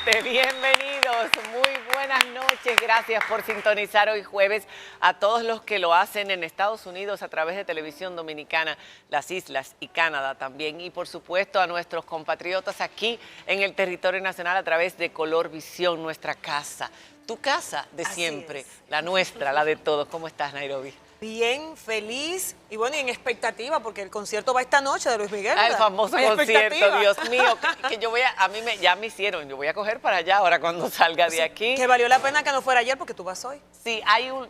gente, bienvenidos, muy buenas noches, gracias por sintonizar hoy jueves a todos los que lo hacen en Estados Unidos a través de Televisión Dominicana, las islas y Canadá también, y por supuesto a nuestros compatriotas aquí en el territorio nacional a través de Color Visión, nuestra casa, tu casa de siempre, la nuestra, la de todos. ¿Cómo estás, Nairobi? Bien, feliz y bueno, y en expectativa porque el concierto va esta noche de Luis Miguel. El famoso concierto, Dios mío, que yo voy a, ya me hicieron, yo voy a coger para allá ahora cuando salga de aquí. Que valió la pena que no fuera ayer porque tú vas hoy. Sí,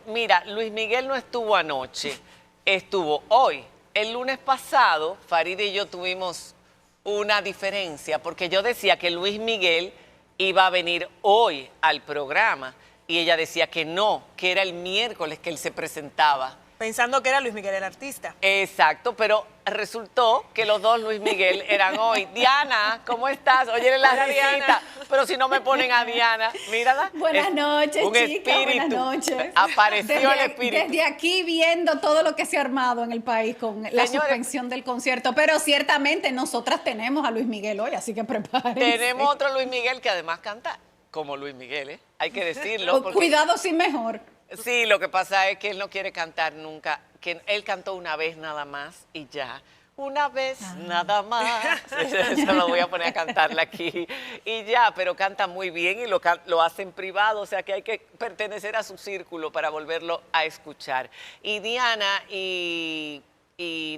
mira, Luis Miguel no estuvo anoche, estuvo hoy. El lunes pasado, Faride y yo tuvimos una diferencia porque yo decía que Luis Miguel iba a venir hoy al programa y ella decía que no, que era el miércoles que él se presentaba. Pensando que era Luis Miguel el artista. Exacto, pero resultó que los dos Luis Miguel eran hoy. Diana, ¿cómo estás? Oye, la risita, pero si no me ponen a Diana, mírala. Buenas noches, chicas, buenas noches. Apareció el espíritu. Desde aquí viendo todo lo que se ha armado en el país con la suspensión del concierto, pero ciertamente nosotras tenemos a Luis Miguel hoy, así que prepárense. Tenemos otro Luis Miguel que además canta como Luis Miguel, ¿eh? Hay que decirlo. Porque... Cuidado sin mejor. Sí, lo que pasa es que él no quiere cantar nunca, que él cantó una vez nada más y ya. Una vez nada más. Eso lo voy a poner a cantarle aquí. Y ya, pero canta muy bien y lo hace en privado, o sea que hay que pertenecer a su círculo para volverlo a escuchar. Y Diana y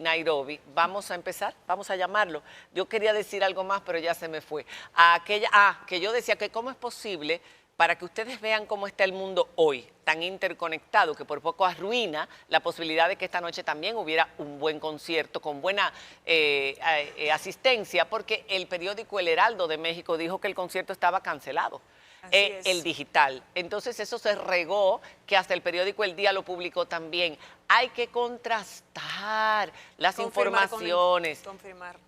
Nairobi, vamos a empezar, vamos a llamarlo. Yo quería decir algo más, pero ya se me fue. Que yo decía que cómo es posible para que ustedes vean cómo está el mundo hoy, tan interconectado, que por poco arruina la posibilidad de que esta noche también hubiera un buen concierto con buena asistencia, porque el periódico El Heraldo de México dijo que el concierto estaba cancelado. El digital. Entonces eso se regó, que hasta el periódico El Día lo publicó también. Hay que contrastar las informaciones,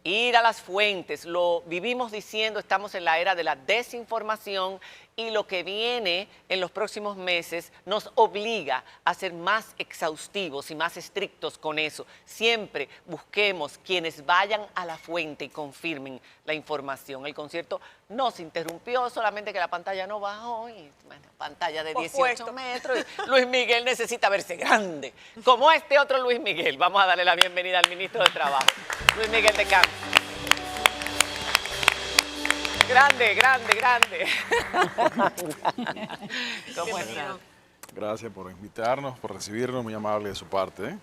ir a las fuentes. Lo vivimos diciendo, estamos en la era de la desinformación y lo que viene en los próximos meses nos obliga a ser más exhaustivos y más estrictos con eso. Siempre busquemos quienes vayan a la fuente y confirmen la información. El concierto no se interrumpió, solamente que la pantalla no bajó, y bueno, pantalla de 18 metros. Y Luis Miguel necesita verse grande, como este otro Luis Miguel. Vamos a darle la bienvenida al ministro de Trabajo, Luis Miguel de Campo. Grande, grande, grande. ¿Cómo estás? Gracias por invitarnos, por recibirnos, muy amable de su parte.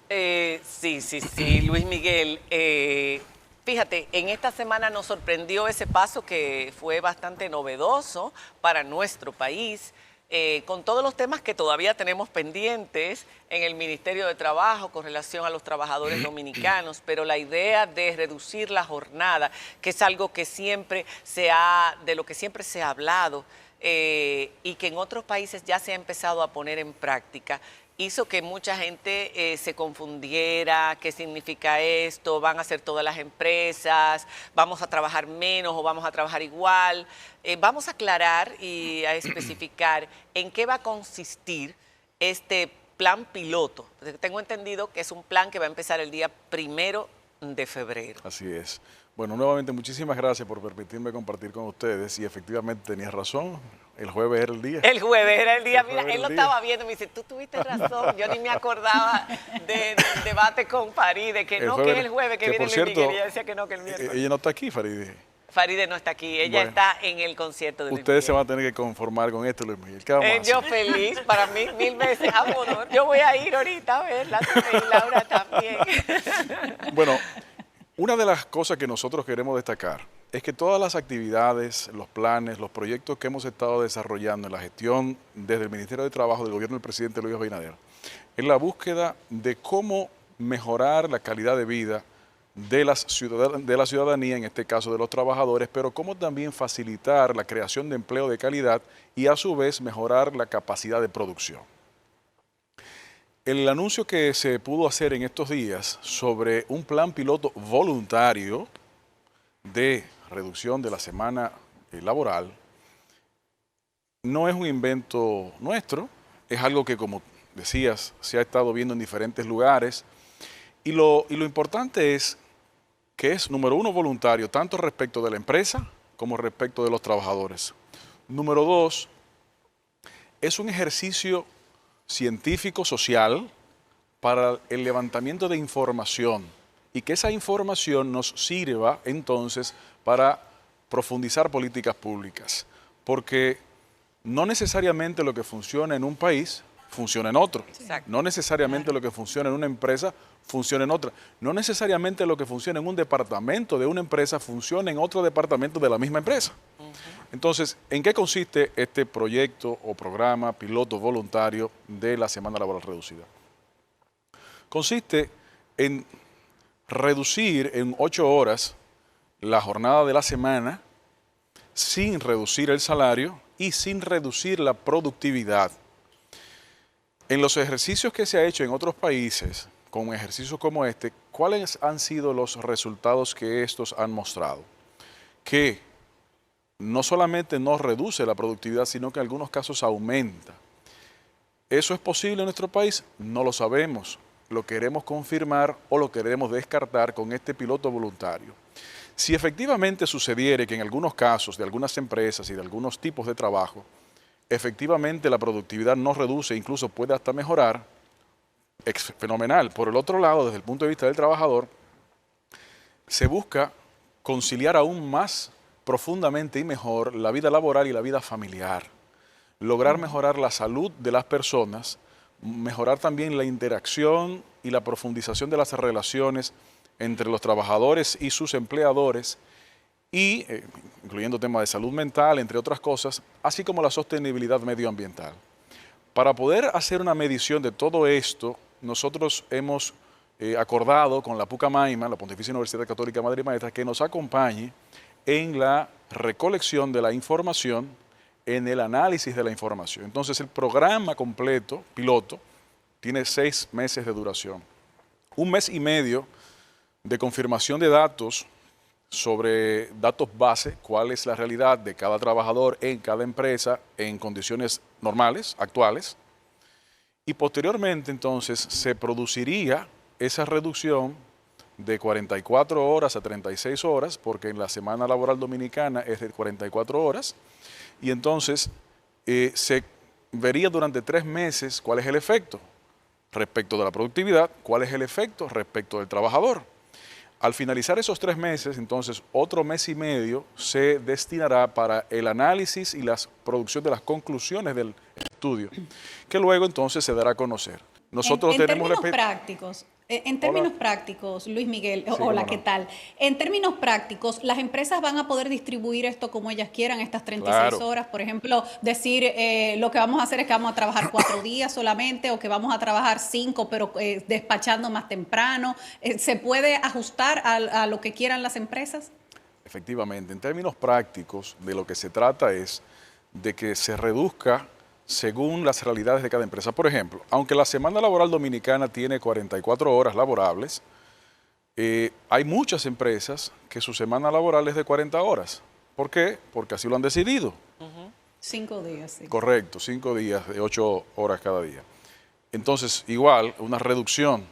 Sí, Luis Miguel. Fíjate, en esta semana nos sorprendió ese paso que fue bastante novedoso para nuestro país, con todos los temas que todavía tenemos pendientes en el Ministerio de Trabajo con relación a los trabajadores dominicanos, pero la idea de reducir la jornada, que es algo que de lo que siempre se ha hablado y que en otros países ya se ha empezado a poner en práctica, hizo que mucha gente se confundiera, qué significa esto, van a ser todas las empresas, vamos a trabajar menos o vamos a trabajar igual. Vamos a aclarar y a especificar en qué va a consistir este plan piloto. Tengo entendido que es un plan que va a empezar el día 1 de febrero. Así es. Bueno, nuevamente muchísimas gracias por permitirme compartir con ustedes y efectivamente tenías razón, el jueves era el día. El jueves era el día, mira, él lo estaba viendo, me dice, tú tuviste razón, yo ni me acordaba del debate con Faride, que no, que es el jueves que viene Luis Miguel, y ella decía que no, que el miércoles. Ella no está aquí, Faride. Faride no está aquí, ella está en el concierto de Luis Ustedes Miguel. Se van a tener que conformar con esto, Luis Miguel. ¿Qué vamos a hacer? Yo feliz, para mí 1000 veces, amor. Yo voy a ir ahorita a verla, y Laura también. Bueno, una de las cosas que nosotros queremos destacar es que todas las actividades, los planes, los proyectos que hemos estado desarrollando en la gestión desde el Ministerio de Trabajo del gobierno del presidente Luis Abinader, es la búsqueda de cómo mejorar la calidad de vida de la ciudadanía, en este caso de los trabajadores, pero cómo también facilitar la creación de empleo de calidad y a su vez mejorar la capacidad de producción. El anuncio que se pudo hacer en estos días sobre un plan piloto voluntario de reducción de la semana laboral no es un invento nuestro, es algo que, como decías, se ha estado viendo en diferentes lugares y lo importante es que es, número uno, voluntario, tanto respecto de la empresa como respecto de los trabajadores. Número dos, es un ejercicio científico, social, para el levantamiento de información y que esa información nos sirva entonces para profundizar políticas públicas. Porque no necesariamente lo que funciona en un país funciona en otro. Exacto. No necesariamente lo que funciona en una empresa funciona en otra. No necesariamente lo que funciona en un departamento de una empresa funciona en otro departamento de la misma empresa. Entonces, ¿en qué consiste este proyecto o programa piloto voluntario de la Semana Laboral Reducida? Consiste en reducir en 8 horas la jornada de la semana sin reducir el salario y sin reducir la productividad. En los ejercicios que se ha hecho en otros países, con ejercicios como este, ¿cuáles han sido los resultados que estos han mostrado? Que no solamente no reduce la productividad, sino que en algunos casos aumenta. ¿Eso es posible en nuestro país? No lo sabemos. Lo queremos confirmar o lo queremos descartar con este piloto voluntario. Si efectivamente sucediere que en algunos casos de algunas empresas y de algunos tipos de trabajo, efectivamente la productividad no reduce, incluso puede hasta mejorar, es fenomenal. Por el otro lado, desde el punto de vista del trabajador, se busca conciliar aún más profundamente y mejor la vida laboral y la vida familiar. Lograr mejorar la salud de las personas, mejorar también la interacción y la profundización de las relaciones entre los trabajadores y sus empleadores, y incluyendo temas de salud mental, entre otras cosas, así como la sostenibilidad medioambiental. Para poder hacer una medición de todo esto, nosotros hemos acordado con la Pucamaima, la Pontificia Universidad Católica Madre y Maestra, que nos acompañe en la recolección de la información, en el análisis de la información. Entonces, el programa completo, piloto, tiene 6 meses de duración. 1 mes y medio de confirmación de datos sobre datos base, cuál es la realidad de cada trabajador en cada empresa en condiciones normales, actuales, y posteriormente entonces se produciría esa reducción de 44 horas a 36 horas, porque en la semana laboral dominicana es de 44 horas, y entonces se vería durante 3 meses cuál es el efecto respecto de la productividad, cuál es el efecto respecto del trabajador. Al finalizar esos 3 meses, entonces, otro mes y medio se destinará para el análisis y la producción de las conclusiones del estudio, que luego entonces se dará a conocer. Nosotros en tenemos términos prácticos, en términos prácticos, Luis Miguel, Sí, hola, cómo ¿qué no. tal? En términos prácticos, las empresas van a poder distribuir esto como ellas quieran, estas 36 Claro. horas, por ejemplo, decir lo que vamos a hacer es que vamos a trabajar 4 días solamente o que vamos a trabajar 5, pero despachando más temprano. ¿Se puede ajustar a lo que quieran las empresas? Efectivamente, en términos prácticos, de lo que se trata es de que se reduzca según las realidades de cada empresa. Por ejemplo, aunque la semana laboral dominicana tiene 44 horas laborables, hay muchas empresas que su semana laboral es de 40 horas. ¿Por qué? Porque así lo han decidido. 5 días, sí. Correcto, 5 días de 8 horas cada día. Entonces, igual, una reducción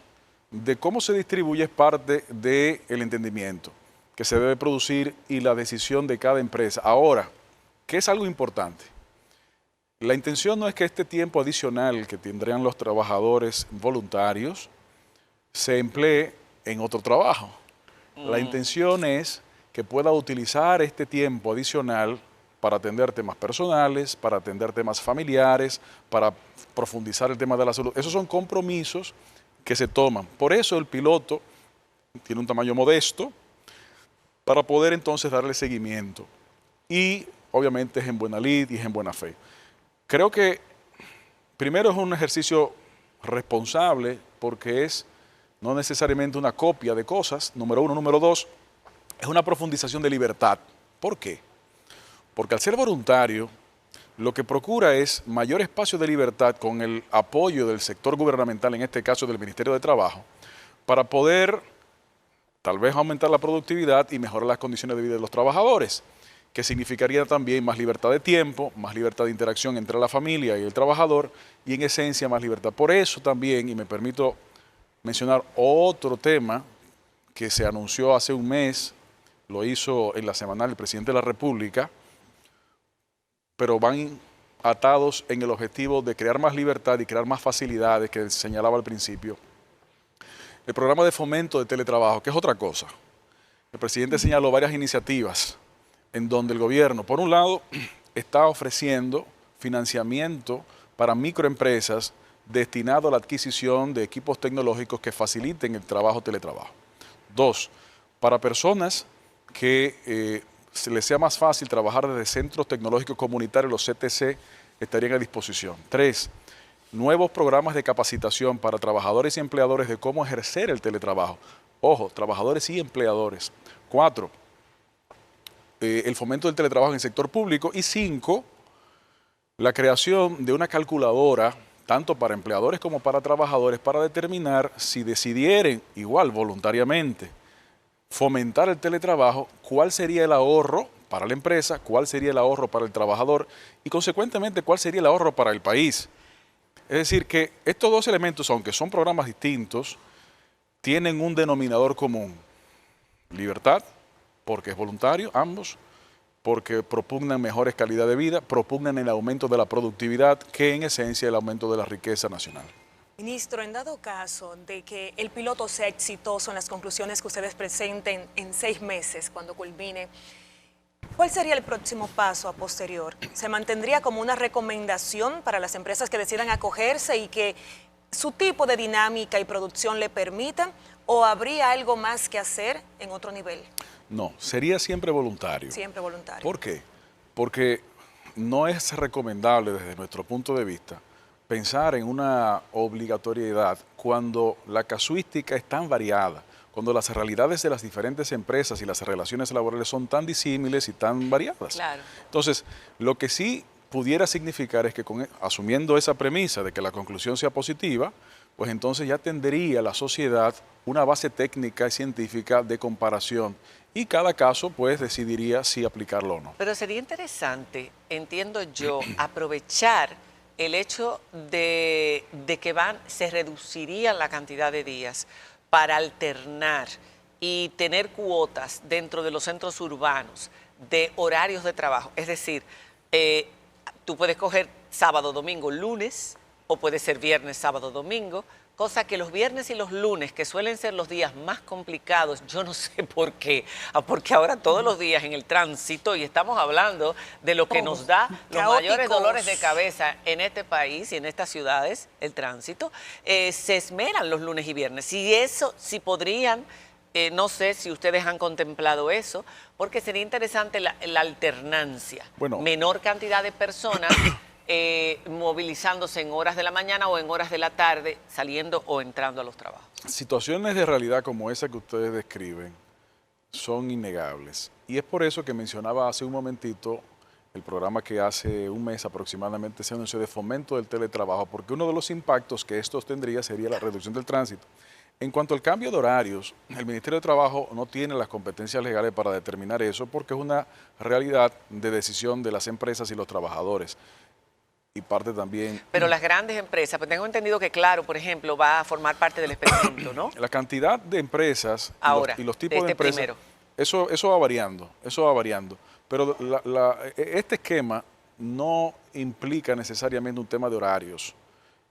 de cómo se distribuye es parte del entendimiento que se debe producir y la decisión de cada empresa. Ahora, ¿qué es algo importante? La intención no es que este tiempo adicional que tendrían los trabajadores voluntarios se emplee en otro trabajo. La intención es que pueda utilizar este tiempo adicional para atender temas personales, para atender temas familiares, para profundizar el tema de la salud. Esos son compromisos que se toman. Por eso el piloto tiene un tamaño modesto para poder entonces darle seguimiento. Y obviamente es en buena lid y es en buena fe. Creo que primero es un ejercicio responsable porque es no necesariamente una copia de cosas, número 1. Número 2, es una profundización de libertad. ¿Por qué? Porque al ser voluntario, lo que procura es mayor espacio de libertad con el apoyo del sector gubernamental, en este caso del Ministerio de Trabajo, para poder tal vez aumentar la productividad y mejorar las condiciones de vida de los trabajadores, que significaría también más libertad de tiempo, más libertad de interacción entre la familia y el trabajador, y en esencia más libertad. Por eso también, y me permito mencionar otro tema que se anunció hace un mes, lo hizo en la semanal el presidente de la República, pero van atados en el objetivo de crear más libertad y crear más facilidades que señalaba al principio. El programa de fomento de teletrabajo, que es otra cosa. El presidente señaló varias iniciativas en donde el gobierno, por un lado, está ofreciendo financiamiento para microempresas destinado a la adquisición de equipos tecnológicos que faciliten el trabajo teletrabajo. 2, para personas que se les sea más fácil trabajar desde centros tecnológicos comunitarios, los CTC, estarían a disposición. 3, nuevos programas de capacitación para trabajadores y empleadores de cómo ejercer el teletrabajo. Ojo, trabajadores y empleadores. 4, el fomento del teletrabajo en el sector público. Y 5, la creación de una calculadora, tanto para empleadores como para trabajadores, para determinar si decidieren, igual voluntariamente, fomentar el teletrabajo, cuál sería el ahorro para la empresa, cuál sería el ahorro para el trabajador y consecuentemente cuál sería el ahorro para el país. Es decir, que estos dos elementos, aunque son programas distintos, tienen un denominador común. Libertad, porque es voluntario, ambos, porque propugnan mejores calidad de vida, propugnan el aumento de la productividad, que en esencia el aumento de la riqueza nacional. Ministro, en dado caso de que el piloto sea exitoso en las conclusiones que ustedes presenten en 6 meses, cuando culmine, ¿cuál sería el próximo paso a posterior? ¿Se mantendría como una recomendación para las empresas que decidan acogerse y que su tipo de dinámica y producción le permitan, o habría algo más que hacer en otro nivel? No, sería siempre voluntario. Siempre voluntario. ¿Por qué? Porque no es recomendable desde nuestro punto de vista pensar en una obligatoriedad cuando la casuística es tan variada, cuando las realidades de las diferentes empresas y las relaciones laborales son tan disímiles y tan variadas. Claro. Entonces, lo que sí pudiera significar es que asumiendo esa premisa de que la conclusión sea positiva, pues entonces ya tendría la sociedad una base técnica y científica de comparación y cada caso pues decidiría si aplicarlo o no. Pero sería interesante, entiendo yo, aprovechar el hecho de que se reduciría la cantidad de días para alternar y tener cuotas dentro de los centros urbanos de horarios de trabajo. Es decir, tú puedes coger sábado, domingo, lunes, o puede ser viernes, sábado, domingo, cosa que los viernes y los lunes, que suelen ser los días más complicados, yo no sé por qué, porque ahora todos los días en el tránsito, y estamos hablando de lo que nos da los mayores dolores de cabeza en este país y en estas ciudades, el tránsito, se esmeran los lunes y viernes. Y eso, si podrían, no sé si ustedes han contemplado eso, porque sería interesante la alternancia, Bueno, menor cantidad de personas movilizándose en horas de la mañana o en horas de la tarde, saliendo o entrando a los trabajos. situaciones de realidad como esa que ustedes describen son innegables. Y es por eso que mencionaba hace un momentito el programa que hace un mes aproximadamente se anunció de fomento del teletrabajo, porque uno de los impactos que estos tendría sería la reducción del tránsito. En cuanto al cambio de horarios, el Ministerio de Trabajo no tiene las competencias legales para determinar eso, porque es una realidad de decisión de las empresas y los trabajadores. Y parte también... Pero las grandes empresas, pues tengo entendido que Claro, por ejemplo, va a formar parte del experimento, ¿no? La cantidad de empresas Ahora, y los tipos de este empresas, primero. eso va variando. Pero este esquema no implica necesariamente un tema de horarios,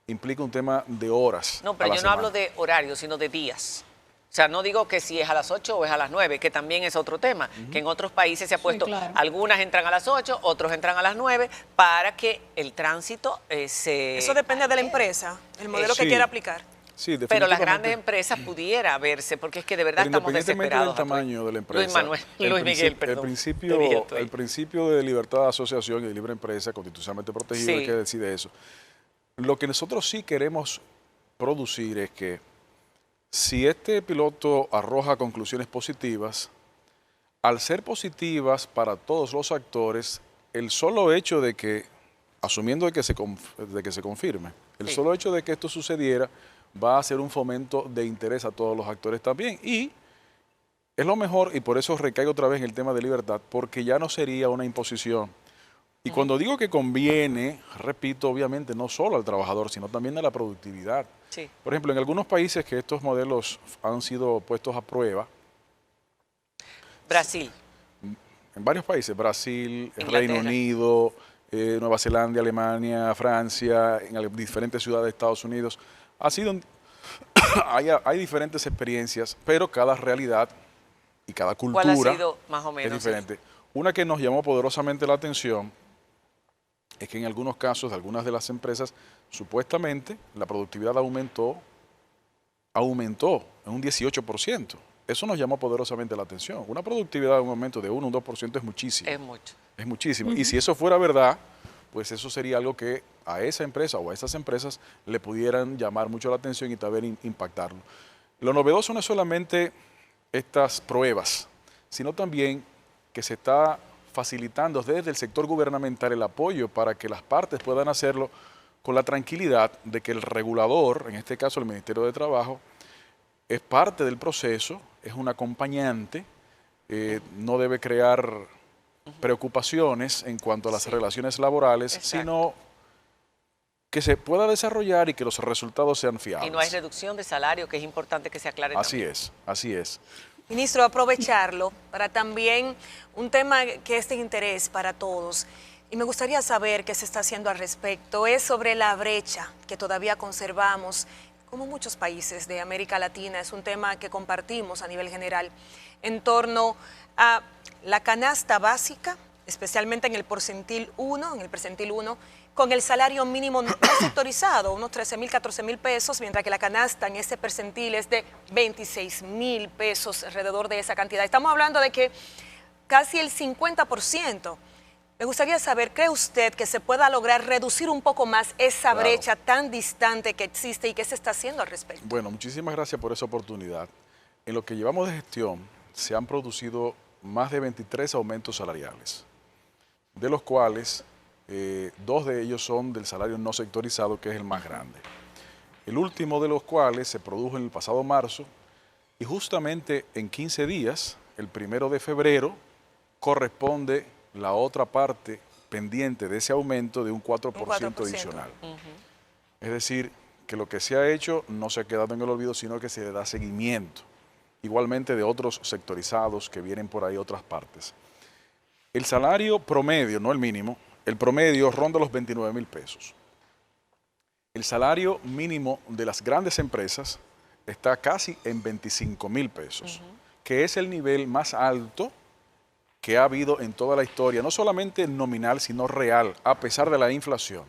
implica un tema de horas. No, pero yo no hablo de horarios, sino de días. O sea, no digo que si es a las 8 o es a las 9, que también es otro tema, que en otros países se ha puesto, claro. Algunas entran a las 8, otros entran a las 9, para que el tránsito se... Eso depende de la empresa, el modelo que Sí. quiera aplicar. Sí, Pero las definitivamente. grandes empresas pudiera verse, porque es que de verdad Pero estamos independientemente desesperados. del tamaño de la empresa, Luis Manuel, Luis Miguel, perdón. El principio de libertad de asociación y de libre empresa, constitucionalmente protegido, Sí. hay que decir eso. Lo que nosotros sí queremos producir es que si este piloto arroja conclusiones positivas, al ser positivas para todos los actores, el solo hecho de que, asumiendo de que se confirme, el Sí. solo hecho de que esto sucediera va a ser un fomento de interés a todos los actores también. Y es lo mejor, y por eso recaigo otra vez en el tema de libertad, porque ya no sería una imposición. Y cuando digo que conviene, repito, obviamente no solo al trabajador, sino también a la productividad. Sí. Por ejemplo, en algunos países que estos modelos han sido puestos a prueba, Brasil. en varios países, Brasil, Inglaterra. Reino Unido, Nueva Zelanda, Alemania, Francia, en diferentes ciudades de Estados Unidos. Hay diferentes experiencias, pero cada realidad y cada cultura ¿Cuál ha sido más o es menos? diferente. Una que nos llamó poderosamente la atención es que en algunos casos de algunas de las empresas, supuestamente la productividad aumentó en un 18%. Eso nos llamó poderosamente la atención. Una productividad de un aumento de 1 o un 2% es muchísimo. Es mucho. Es muchísimo. Y si eso fuera verdad, pues eso sería algo que a esa empresa o a esas empresas le pudieran llamar mucho la atención y también impactarlo. Lo novedoso no es solamente estas pruebas, sino también que se está facilitando desde el sector gubernamental el apoyo para que las partes puedan hacerlo con la tranquilidad de que el regulador, en este caso el Ministerio de Trabajo, es parte del proceso, es un acompañante, no debe crear preocupaciones en cuanto a las relaciones laborales, Exacto. sino que se pueda desarrollar y que los resultados sean fiables. Y no hay reducción de salario, que es importante que se aclare Así también. es, así es. Ministro, aprovecharlo para también un tema que es de interés para todos. Y me gustaría saber qué se está haciendo al respecto. Es sobre la brecha que todavía conservamos, como muchos países de América Latina. Es un tema que compartimos a nivel general en torno a la canasta básica, especialmente en el percentil 1, con el salario mínimo no sectorizado, unos 13,000, 14,000 pesos, mientras que la canasta en ese percentil es de 26,000 pesos, alrededor de esa cantidad. Estamos hablando de que casi el 50%. Me gustaría saber, ¿cree usted que se pueda lograr reducir un poco más esa brecha tan distante que existe y qué se está haciendo al respecto? Bueno, muchísimas gracias por esa oportunidad. En lo que llevamos de gestión se han producido más de 23 aumentos salariales, de los cuales 2 de ellos son del salario no sectorizado, que es el más grande. El último de los cuales se produjo en el pasado marzo y justamente en 15 días, el 1 de febrero, corresponde la otra parte pendiente de ese aumento de un 4% adicional. Es decir, que lo que se ha hecho no se ha quedado en el olvido, sino que se le da seguimiento. Igualmente de otros sectorizados que vienen por ahí otras partes. El salario promedio, no el mínimo, el promedio ronda los 29,000 pesos. El salario mínimo de las grandes empresas está casi en 25,000 pesos, que es el nivel más alto que ha habido en toda la historia, no solamente nominal, sino real, a pesar de la inflación.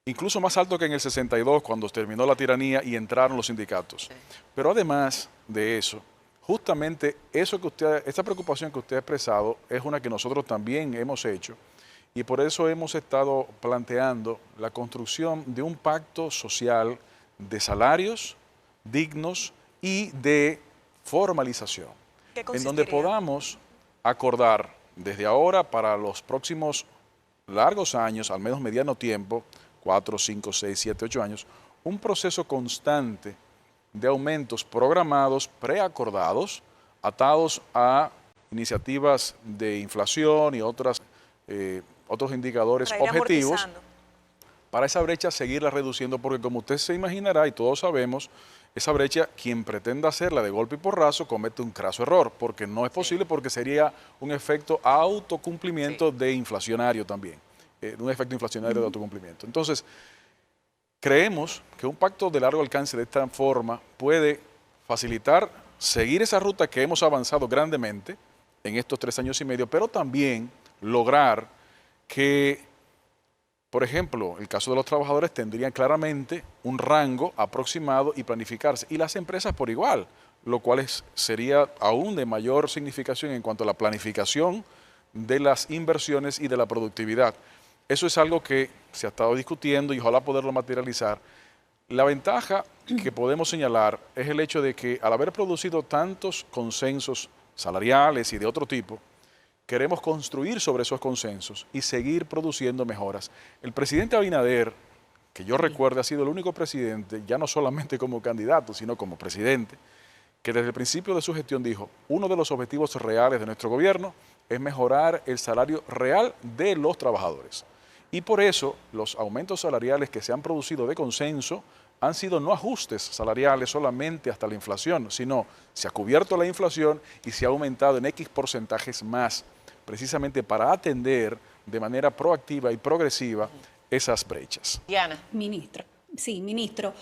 Incluso más alto que en el 62, cuando terminó la tiranía y entraron los sindicatos. Pero además de eso, justamente esta preocupación que usted ha expresado es una que nosotros también hemos hecho y por eso hemos estado planteando la construcción de un pacto social de salarios dignos y de formalización, en donde podamos acordar desde ahora para los próximos largos años, al menos mediano tiempo, 4, 5, 6, 7, 8 años, un proceso constante de aumentos programados, preacordados, atados a iniciativas de inflación y otros indicadores objetivos, para esa brecha seguirla reduciendo, porque como usted se imaginará y todos sabemos, esa brecha, quien pretenda hacerla de golpe y porrazo, comete un craso error, porque no es posible, porque sería un efecto autocumplimiento de inflacionario también, un efecto inflacionario de autocumplimiento. Entonces, creemos que un pacto de largo alcance de esta forma puede facilitar seguir esa ruta que hemos avanzado grandemente en estos 3 años y medio, pero también lograr que, por ejemplo, el caso de los trabajadores tendrían claramente un rango aproximado y planificarse, y las empresas por igual, lo cual sería aún de mayor significación en cuanto a la planificación de las inversiones y de la productividad. Eso es algo que se ha estado discutiendo y ojalá poderlo materializar. La ventaja que podemos señalar es el hecho de que al haber producido tantos consensos salariales y de otro tipo, queremos construir sobre esos consensos y seguir produciendo mejoras. El presidente Abinader, que yo recuerde, ha sido el único presidente, ya no solamente como candidato, sino como presidente, que desde el principio de su gestión dijo, uno de los objetivos reales de nuestro gobierno es mejorar el salario real de los trabajadores. Y por eso los aumentos salariales que se han producido de consenso han sido no ajustes salariales solamente hasta la inflación, sino se ha cubierto la inflación y se ha aumentado en X porcentajes más, precisamente para atender de manera proactiva y progresiva esas brechas. Diana. Ministro, sí, ministro.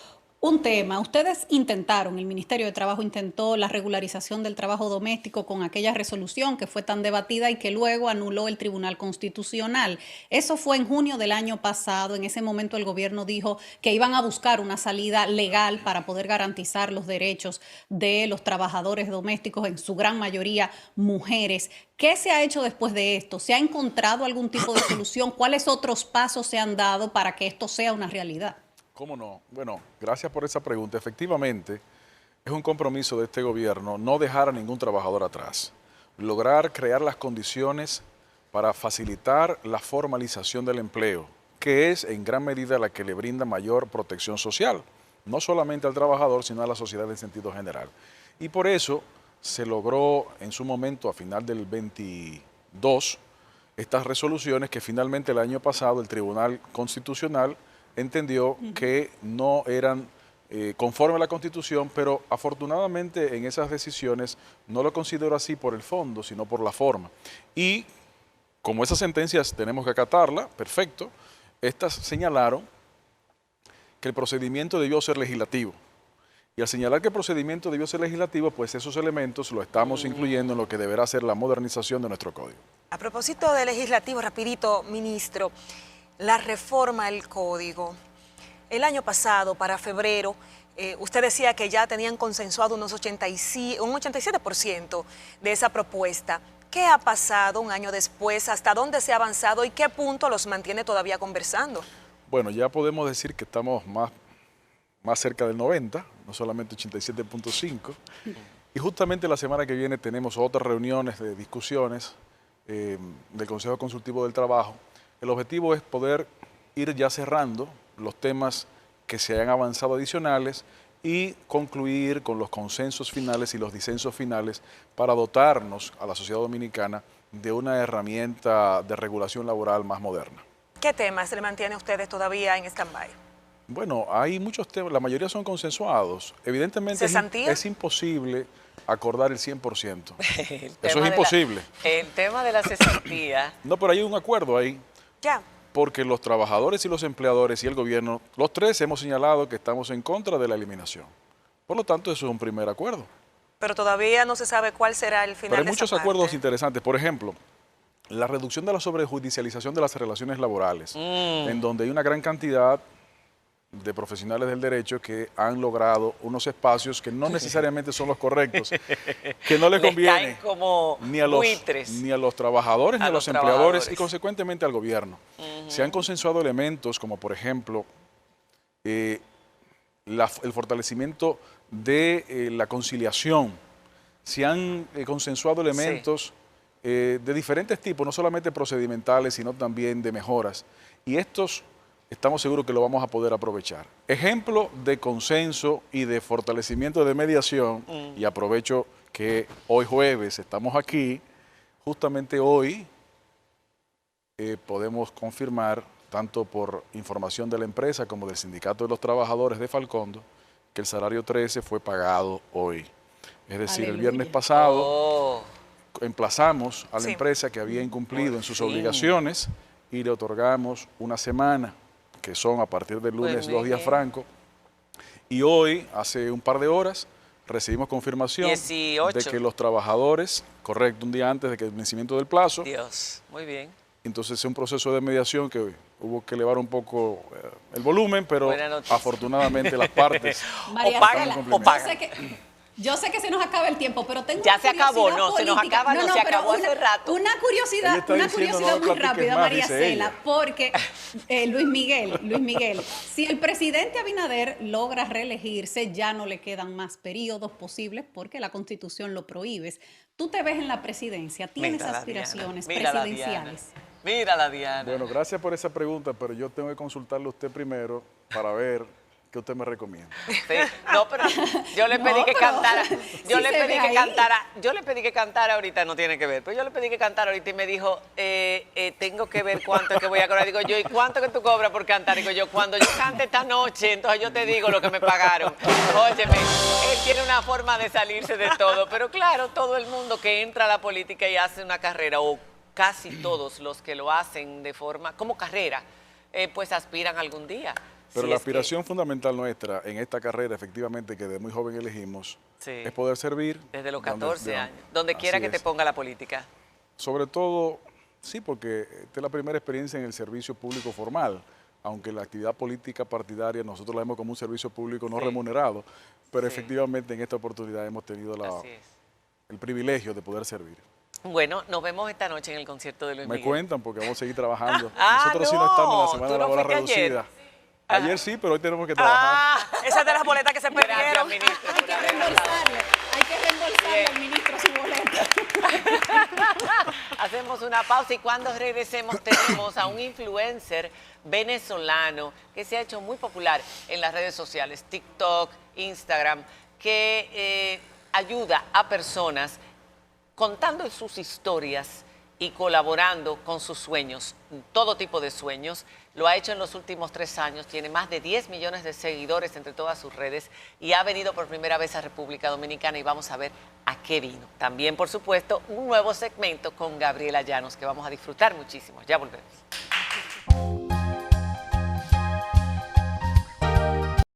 Un tema, ustedes intentaron, el Ministerio de Trabajo intentó la regularización del trabajo doméstico con aquella resolución que fue tan debatida y que luego anuló el Tribunal Constitucional. Eso fue en junio del año pasado. En ese momento el gobierno dijo que iban a buscar una salida legal para poder garantizar los derechos de los trabajadores domésticos, en su gran mayoría mujeres. ¿Qué se ha hecho después de esto? ¿Se ha encontrado algún tipo de solución? ¿Cuáles otros pasos se han dado para que esto sea una realidad? ¿Cómo no? Bueno, gracias por esa pregunta. Efectivamente, es un compromiso de este gobierno no dejar a ningún trabajador atrás. Lograr crear las condiciones para facilitar la formalización del empleo, que es en gran medida la que le brinda mayor protección social, no solamente al trabajador, sino a la sociedad en sentido general. Y por eso se logró en su momento, a final del 22, estas resoluciones que finalmente el año pasado el Tribunal Constitucional entendió que no eran conforme a la Constitución, pero afortunadamente en esas decisiones no lo considero así por el fondo, sino por la forma. Y como esas sentencias tenemos que acatarla, perfecto, estas señalaron que el procedimiento debió ser legislativo. Y al señalar que el procedimiento debió ser legislativo, pues esos elementos lo estamos incluyendo en lo que deberá ser la modernización de nuestro código. A propósito de legislativo, rapidito, ministro, la reforma del código. El año pasado, para febrero, usted decía que ya tenían consensuado un 87% de esa propuesta. ¿Qué ha pasado un año después? ¿Hasta dónde se ha avanzado y qué punto los mantiene todavía conversando? Bueno, ya podemos decir que estamos más cerca del 90, no solamente 87.5. Y justamente la semana que viene tenemos otras reuniones de discusiones del Consejo Consultivo del Trabajo. El objetivo es poder ir ya cerrando los temas que se hayan avanzado adicionales y concluir con los consensos finales y los disensos finales para dotarnos a la sociedad dominicana de una herramienta de regulación laboral más moderna. ¿Qué temas le mantiene a ustedes todavía en stand-by? Bueno, hay muchos temas, la mayoría son consensuados. Evidentemente es imposible acordar el 100%. Eso es imposible. El tema de la cesantía. No, pero hay un acuerdo ahí. Ya. Porque los trabajadores y los empleadores y el gobierno, los tres hemos señalado que estamos en contra de la eliminación. Por lo tanto, eso es un primer acuerdo. Pero todavía no se sabe cuál será el final Pero hay de esa muchos acuerdos parte. interesantes. Por ejemplo, la reducción de la sobrejudicialización de las relaciones laborales, en donde hay una gran cantidad de profesionales del derecho que han logrado unos espacios que no necesariamente son los correctos, que no les conviene como ni a los trabajadores ni a los empleadores y consecuentemente al gobierno. Se han consensuado elementos como por ejemplo el fortalecimiento de la conciliación. Se han consensuado elementos de diferentes tipos, no solamente procedimentales, sino también de mejoras. Y estos estamos seguros que lo vamos a poder aprovechar. Ejemplo de consenso y de fortalecimiento de mediación, y aprovecho que hoy jueves estamos aquí, justamente hoy podemos confirmar, tanto por información de la empresa como del Sindicato de los Trabajadores de Falcondo, que el salario 13 fue pagado hoy. Es decir, el viernes pasado emplazamos a la empresa que había incumplido en sus obligaciones y le otorgamos una semana, que son a partir del lunes 2 días francos. Y hoy, hace un par de horas, recibimos confirmación 18. de que los trabajadores, correcto, un día antes de que el vencimiento del plazo. Dios, muy bien. Entonces es un proceso de mediación que hubo que elevar un poco el volumen, pero afortunadamente las partes Yo sé que se nos acaba el tiempo, pero tengo ya una se acabó, curiosidad no, se nos política. acaba, no, se acabó hace rato. Una curiosidad muy rápida, María Cela, porque Luis Miguel, si el presidente Abinader logra reelegirse, ya no le quedan más periodos posibles porque la Constitución lo prohíbe. ¿Tú te ves en la presidencia? ¿Tienes aspiraciones presidenciales? Mírala, Diana. Bueno, gracias por esa pregunta, pero yo tengo que consultarle a usted primero para ver qué usted me recomienda. Sí, no, pero yo le pedí que cantara. Yo le pedí que cantara ahorita, no tiene que ver, pero yo le pedí que cantara ahorita y me dijo, tengo que ver cuánto es que voy a cobrar. Digo yo, ¿y cuánto que tú cobras por cantar? Digo yo, cuando yo cante esta noche, entonces yo te digo lo que me pagaron. Óyeme, él tiene una forma de salirse de todo, pero claro, todo el mundo que entra a la política y hace una carrera o casi todos los que lo hacen de forma, como carrera, pues aspiran algún día. Pero Si la es que- aspiración fundamental nuestra en esta carrera, efectivamente, que de muy joven elegimos, Sí. es poder servir. Desde los donde- 14 años, donde quiera así que te es. ponga la política. Sobre todo, sí, porque esta es la primera experiencia en el servicio público formal, aunque la actividad política partidaria nosotros la vemos como un servicio público no Sí. remunerado, pero Sí. efectivamente en esta oportunidad hemos tenido Así es. el privilegio de poder servir. Bueno, nos vemos esta noche en el concierto de Luis Me Miguel. cuentan porque vamos a seguir trabajando. Ah, Nosotros sí no estamos en la no, semana tú no laboral fuiste ayer. reducida. Ayer sí, pero hoy tenemos que trabajar. Ah, Esa es de las boletas que se gracias, perdieron. ministro. Hay que reembolsarle Bien. al ministro su boleta. Hacemos una pausa y cuando regresemos tenemos a un influencer venezolano que se ha hecho muy popular en las redes sociales, TikTok, Instagram, que ayuda a personas contando sus historias y colaborando con sus sueños, todo tipo de sueños. Lo ha hecho en los últimos 3 años, tiene más de 10 millones de seguidores entre todas sus redes y ha venido por primera vez a República Dominicana y vamos a ver a qué vino. También, por supuesto, un nuevo segmento con Gabriela Llanos que vamos a disfrutar muchísimo. Ya volvemos.